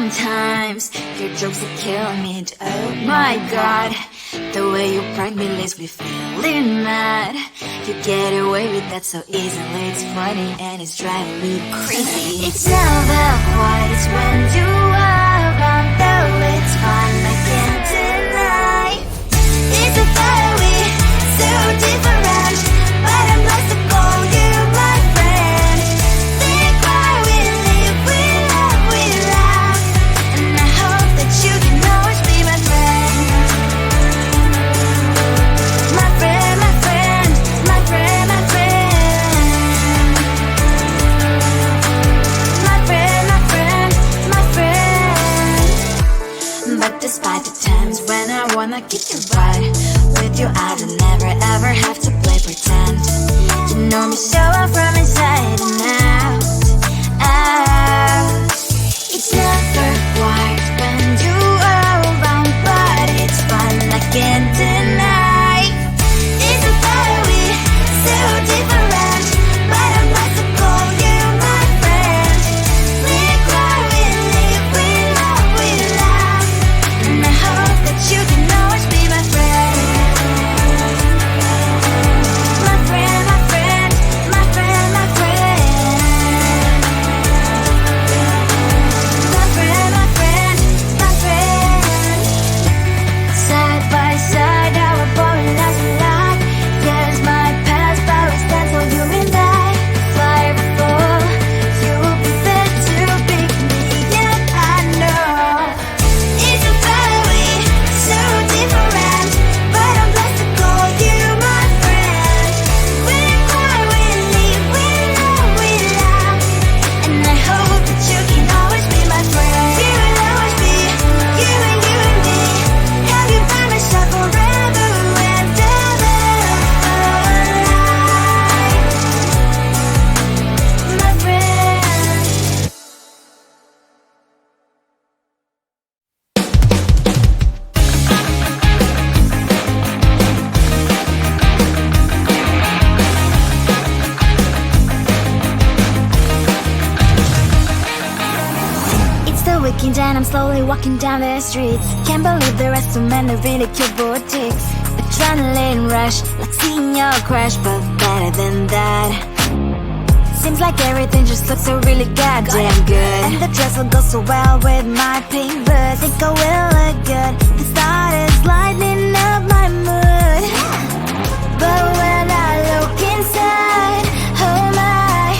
Sometimes your jokes are killing me. Oh my god, the way you prank me leaves me feeling mad. You get away with that so easily. It's funny and it's driving me crazy. It's never quite when you are around, though it's fun, I can't deny. It's a fire we so different, but I'm lost to call you my friend. Think why we live, we love, and I hope that you can always be my friend. My friend, my friend, my friend, my friend. My friend, my friend, my friend. But despite the times when I wanna get you right, with you I don't never ever have to play pretend. You know me so well from inside and out, out. It's never quiet when you are around, but it's fun, I can't deny. It's a fire we so different, but I must call you my friend. We cry, we live, we love, and I hope that you can always be my friend. My friend, my friend, my friend, my friend. My friend, my friend, my friend. Side by side, our boring lives we like. Yes, my past, but we stand so you and I. Fly before you will be there to pick me up, I know. It's a fire we so different, but I'm blessed to call you my friend. We cry, we live, we love, and I hope that you can always be my friend. You will always be you and me. Have you by my side forever and ever. My friend. It's the weekend and I'm slowly walking down the streets. Can't believe there are so many really cute boutiques. Adrenaline rush, like seeing your crush, but better than that. Seems like everything just looks so really goddamn good. And the dress will go so well with my pink boots. Think I will look good. The thought is lighting up my mood. But when I look inside, oh my,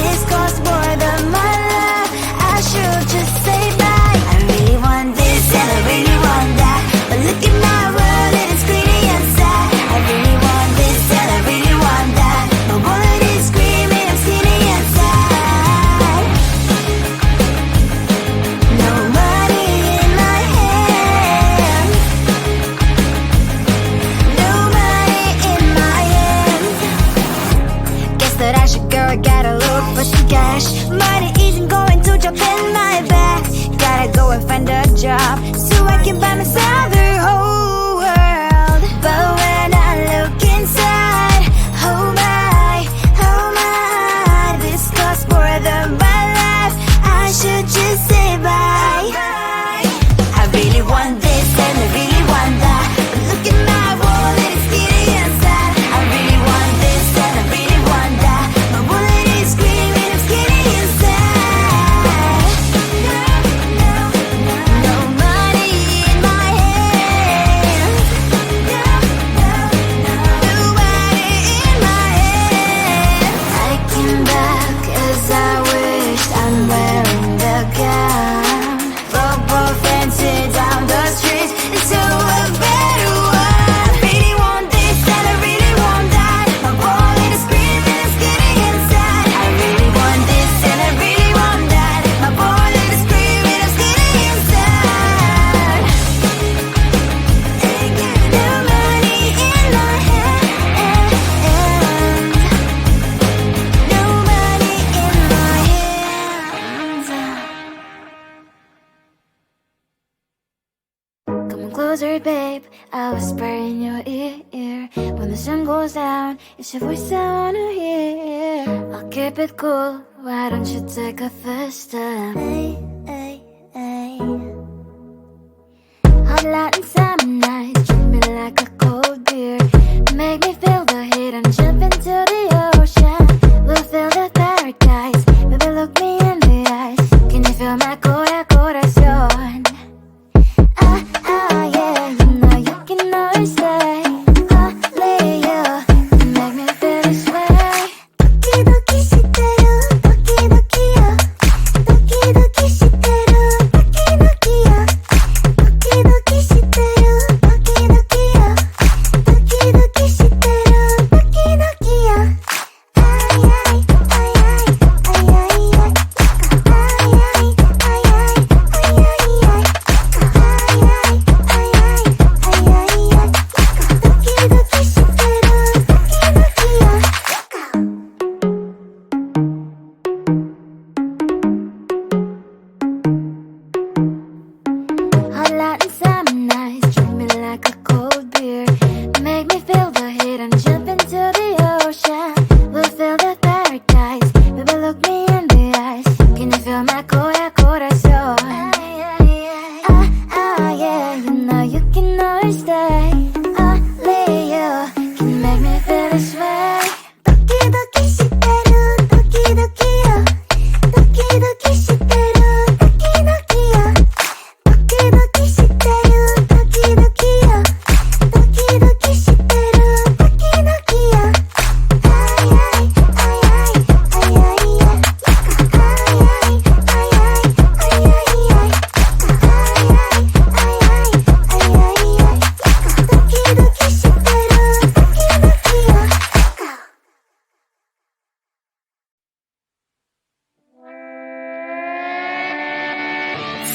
this costs more than my love. I should just say bye. I really want this and I really want that, but look at my world, it is pretty inside. I really want this and I really want that, my wallet is screaming, I'm skinny inside. No money in my hand, no money in my hand. Guess that I should go, gotta look for some cash. Money isn't going to jump in my bag. Gotta go and find a job so I can buy myself the whole world. But when I look inside, oh my, this costs more than my life. I should just say bye. I really want this and I really want that, but look at my wallet, it's skinny inside. I really want this and I really want that, my wallet is screaming, I'm skinny inside. No money in my hand, no money in my hand. I came back 'cause I wish I'm wearing the gown. Robo fancy down the street into a better one. I really want this and I really want that, my wallet is screaming, I'm skinny inside. I really want this and I really want that, my wallet is screaming, I'm skinny inside. No money in my hand, no money in my hands. Come on closer, babe, I'll whisper in your ear. When the sun goes down, it's your voice I wanna hear. I'll keep it cool, why don't you take a first step? Hey, hey, hey. Hot Latin summer nights, treat me like a cold beer. Make me feel the heat and jump into the ocean. We'll feel the paradise, baby look me in the eyes. Can you feel my corazón? Yeah, you know you can always stay. Only you can make me feel this way. Doki doki shiteru, doki doki yo. Doki doki shiteru, doki doki yo. Doki doki shiteru, doki doki yo. Doki doki shiteru, doki doki yo. Ay ay ay ay ay ay ay. Ay ay ay ay ay ay ay. Hot Latin summer nights, treat me like a cold beer. Make me feel the heat and jump into the ocean. We'll feel the paradise, baby look me in the eyes. Can you feel my corazón? Yeah, you know you can always stay. Only you can make me feel this way. Doki doki shiteru, doki doki yo. Doki doki shiteru, doki doki yo. Doki doki shiteru, doki doki yo. Doki doki shiteru, doki doki yo. Ay ay ay ay ay ay ay. Ay ay ay ay ay ay ay. Ay ay ay ay ay ay ay. Doki doki shiteru, doki doki yo.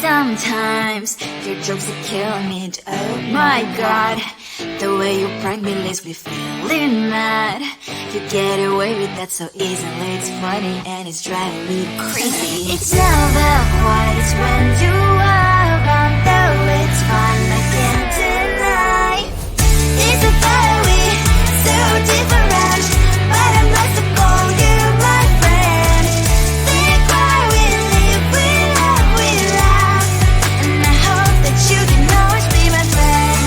Sometimes your jokes are killing me. Oh my god, the way you prank me leaves me feeling mad. You get away with that so easily. It's funny and it's driving me crazy. It's never quiet when you are around, though it's fun, I can't deny. It's a very so different, but I'm blessed to call you my friend. We cry, we live, we love, we laugh, and I hope that you can always be my friend.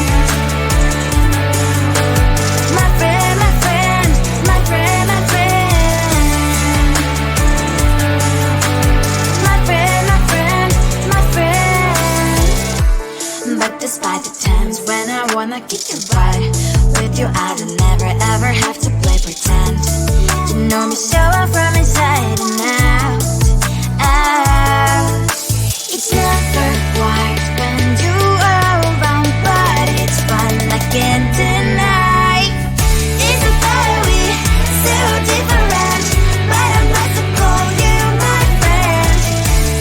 My friend, my friend, my friend, my friend. My friend, my friend, my friend. But despite the times when I wanna kick your butt, with you I don't never ever have to play pretend. You know me so well from inside and out, out. It's never quiet when you are around, but it's fun, I can't deny. It's a very so different, but I'm glad to call you my friend.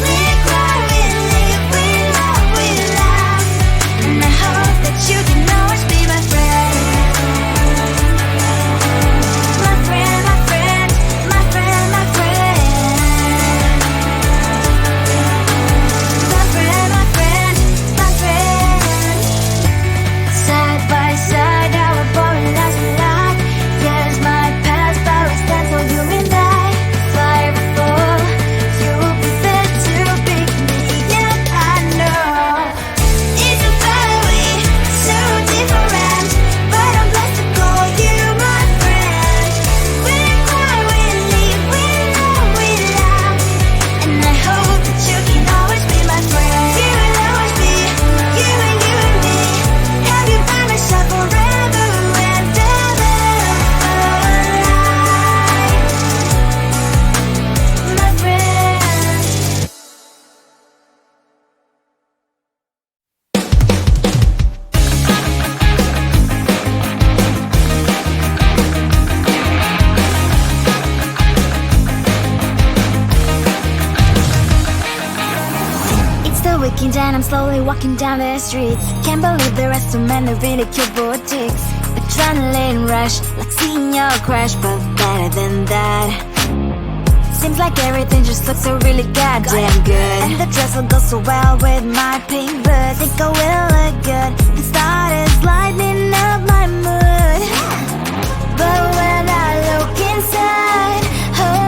We cry, we live, we love, we laugh, and I hope that you can always be my friend. My friend, my friend, my friend, my friend. My friend, my friend, my friend. Side by side, our body lasts a lot. Yes, my past powers stand so you and I. Fire before you prefer to pick me, yet I know it's a very so different, but I'm blessed to call you my friend. We cry, we live, we love, we laugh, and I hope that you can always be my friend. You will always be you and me. Have you by my side forever and ever. My friend. It's the weekend and I'm slowly walking down the streets. Can't believe there are so many really cute boutiques. Adrenaline rush, like seeing your crush, but better than that. Seems like everything just looks so really goddamn good, and the dress will go so well with my pink boots. Think I will look good and started lighting up my mood. But when I look inside, oh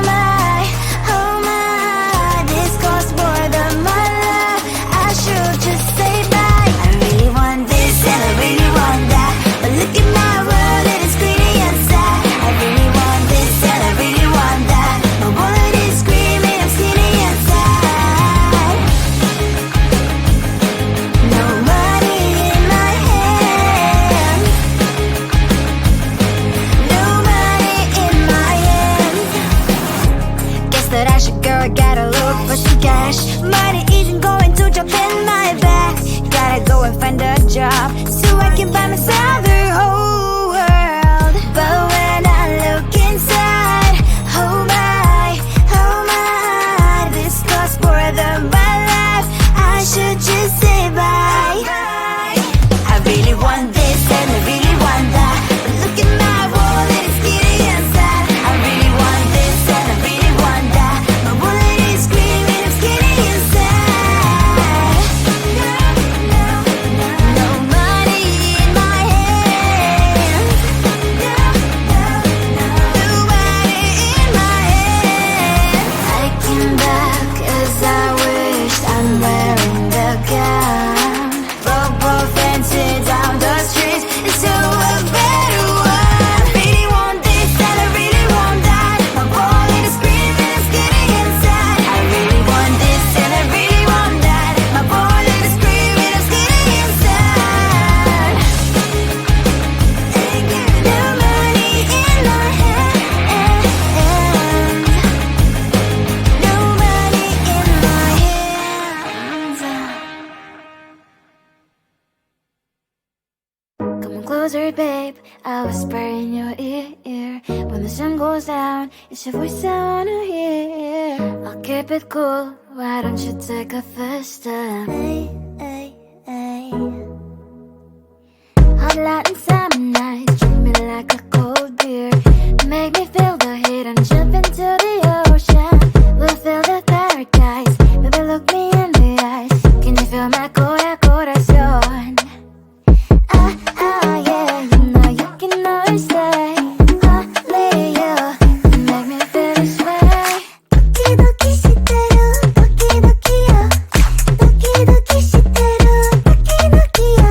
closer, babe. I'll whisper in your ear. When the sun goes down, it's your voice I wanna hear. I'll keep it cool, why don't you take a first step? Hey, hey, hey. Hot light and summer nights, treat me like a cold beer. Make me feel the heat and jump into the ocean. We'll feel the paradise, baby look me in the eyes. Can you feel my corazón? Yeah, you know you can always stay. Only you can make me feel this way. 도끼도끼 시대로 도끼도끼야. 도끼도끼 시대로 도끼도끼야.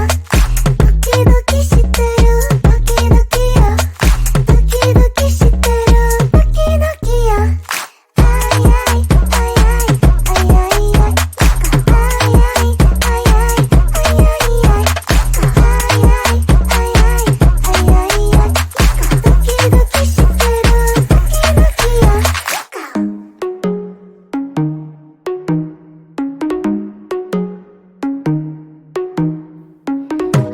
도끼도끼 시대로 도끼도끼야. 도끼도끼 시대로 도끼도끼야. 아이아이 아이아이 아이아이 아이아이 아이아이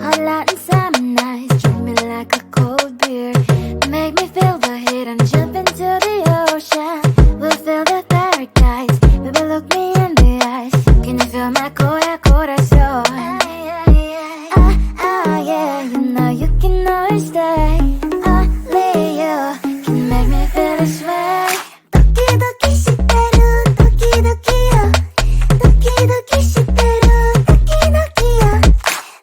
Hot light and summer nights, treat me like a cold beer. Make me feel the heat and jump into the ocean. We'll feel the paradise, baby look me in the eyes. Can you feel my corazón? Yeah, you know you can always stay. Only you can make me feel this way. 도끼도끼 시대로 도끼도끼야. 도끼도끼 시대로 도끼도끼야.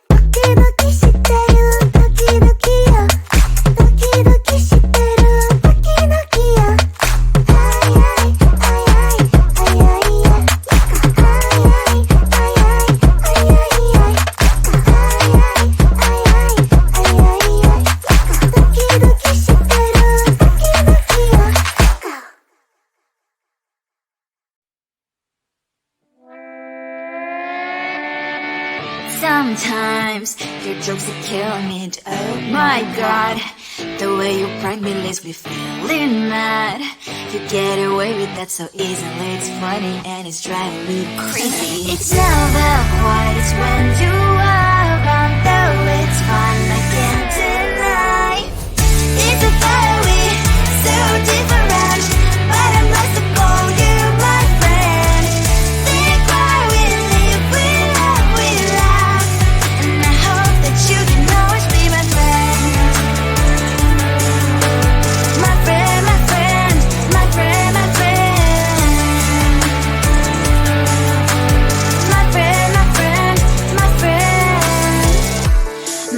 도끼도끼 시대로 도끼도끼야. 도끼도끼 시대로 도끼도끼야. 아이아이 아이아이 아이아이 아이아이 아이아이 아이아이 도끼도끼 시대로 도끼도끼야. Sometimes your jokes are killing me. Oh my god, the way you prank me leaves me feeling mad. You get away with that so easily. It's funny and it's driving me crazy. It's never quiet, it's when you are around. Though it's fun, I can't deny. It's a very so different, but I must call you my friend. Think why we live, we love, we laugh, and I hope that you can always be my friend. My friend, my friend, my friend, my friend. My friend, my friend, my friend.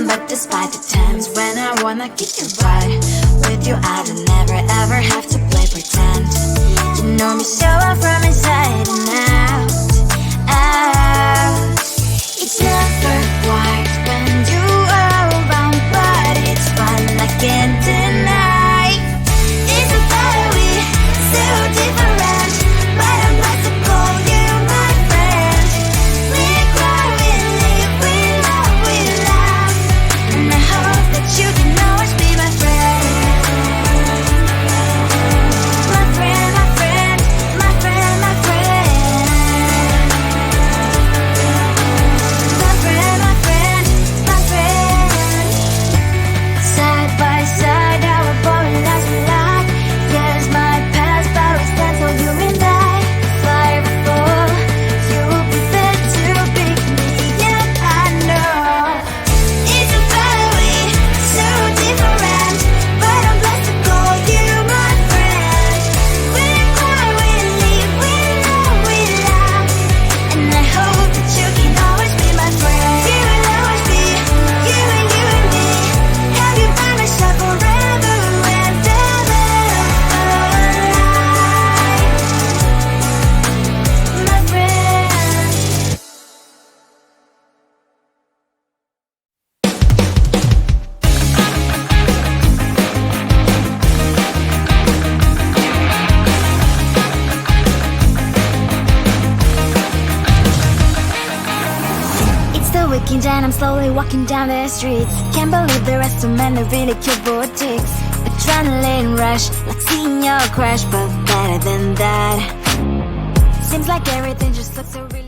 But despite the times when I wanna get you right, with you I don't never ever have to play pretend. You know me so well from inside and out, out. It's never quiet when you are around, but it's fun, I can't deny. It's a very so different, but I must call you my friend. We cry, we live, we love, we laugh, and I hope that you can always be my friend. My friend, my friend, my friend, my friend. My friend, my friend, my friend. Side by side, our body lies alive. Yes, my past always stands for you and I. Fire before you prefer to pick me up, I know. It's a very so different, but I'm blessed to call you my friend. We cry, we live, we love, we laugh, and I hope that you can always be my friend. You will always be you and me. Have you by my side forever and ever, my friend. It's the weekend and I'm slowly walking down the streets. Can't believe there are so many really cute boutiques. Adrenaline rush, like seeing your crush, but better than that. Seems like everything just looks so real.